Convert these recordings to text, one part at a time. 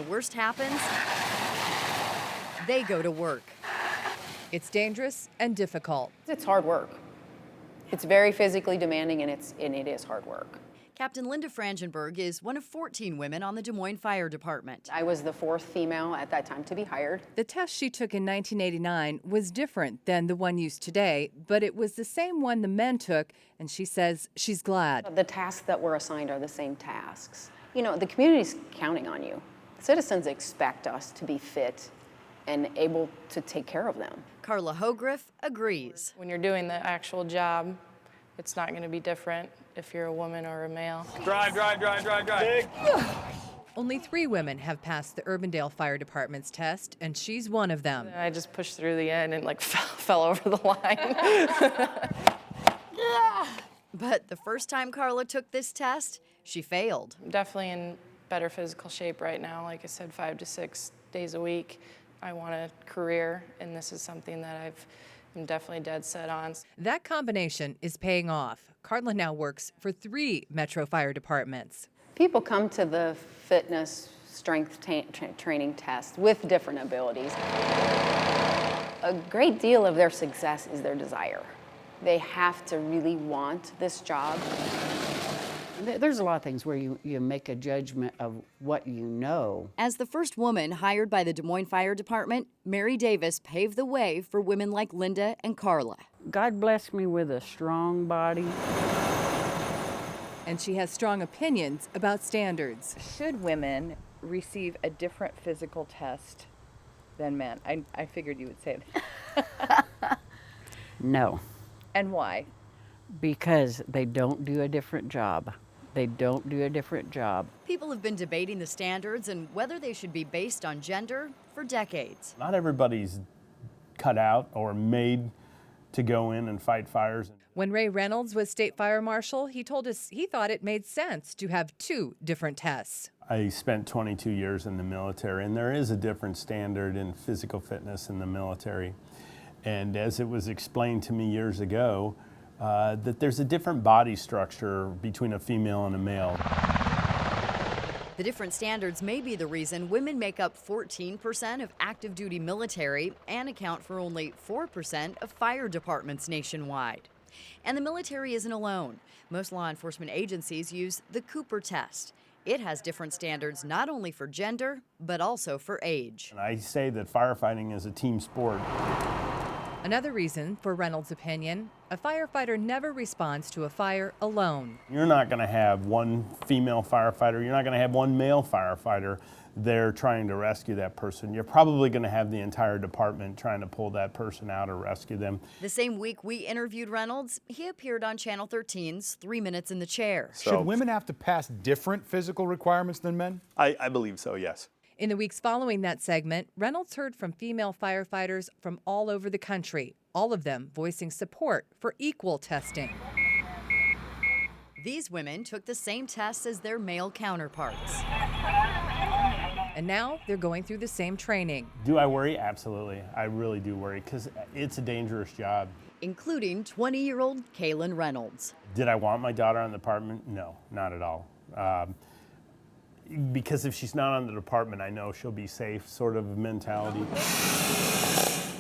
worst happens, they go to work. It's dangerous and difficult. It's hard work. It's very physically demanding, and it is hard work. Captain Linda Frangenberg is one of 14 women on the Des Moines Fire Department. I was the 4th female at that time to be hired. The test she took in 1989 was different than the one used today, but it was the same one the men took, and she says she's glad. The tasks that were assigned are the same tasks. You know, the community's counting on you. Citizens expect us to be fit and able to take care of them. Carla Hogriff agrees. When you're doing the actual job, it's not going to be different if you're a woman or a male. Drive. Only 3 women have passed the Urbandale Fire Department's test, and she's one of them. I just pushed through the end and like fell over the line. But the first time Carla took this test, she failed. I'm definitely in better physical shape right now. Like I said, 5 to 6 days a week. I want a career, and this is something that I'm definitely dead set on. That combination is paying off. Carla now works for 3 Metro Fire Departments. People come to the fitness strength training test with different abilities. A great deal of their success is their desire. They have to really want this job. There's a lot of things where you make a judgment of what you know. As the first woman hired by the Des Moines Fire Department, Mary Davis paved the way for women like Linda and Carla. God blessed me with a strong body. And she has strong opinions about standards. Should women receive a different physical test than men? I figured you would say that. No. And why? Because they don't do a different job. They don't do a different job. People have been debating the standards and whether they should be based on gender for decades. Not everybody's cut out or made to go in and fight fires. When Ray Reynolds was state fire marshal, he told us he thought it made sense to have 2 different tests. I spent 22 years in the military, and there is a different standard in physical fitness in the military. And as it was explained to me years ago, that there's a different body structure between a female and a male. The different standards may be the reason women make up 14% of active duty military and account for only 4% of fire departments nationwide. And the military isn't alone. Most law enforcement agencies use the Cooper test. It has different standards not only for gender, but also for age. And I say that firefighting is a team sport. Another reason for Reynolds' opinion, a firefighter never responds to a fire alone. You're not going to have one female firefighter, you're not going to have one male firefighter there trying to rescue that person. You're probably going to have the entire department trying to pull that person out or rescue them. The same week we interviewed Reynolds, he appeared on Channel 13's 3 Minutes in the Chair. Should women have to pass different physical requirements than men? I believe so, yes. In the weeks following that segment, Reynolds heard from female firefighters from all over the country, all of them voicing support for equal testing. These women took the same tests as their male counterparts. And now they're going through the same training. Do I worry? Absolutely. I really do worry because it's a dangerous job. Including 20-year-old Kaylin Reynolds. Did I want my daughter on the department? No, not at all. Because if she's not on the department, I know she'll be safe, sort of mentality.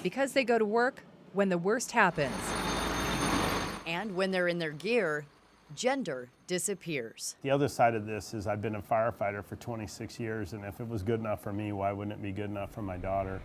Because they go to work when the worst happens. And when they're in their gear, gender disappears. The other side of this is I've been a firefighter for 26 years, and if it was good enough for me, why wouldn't it be good enough for my daughter?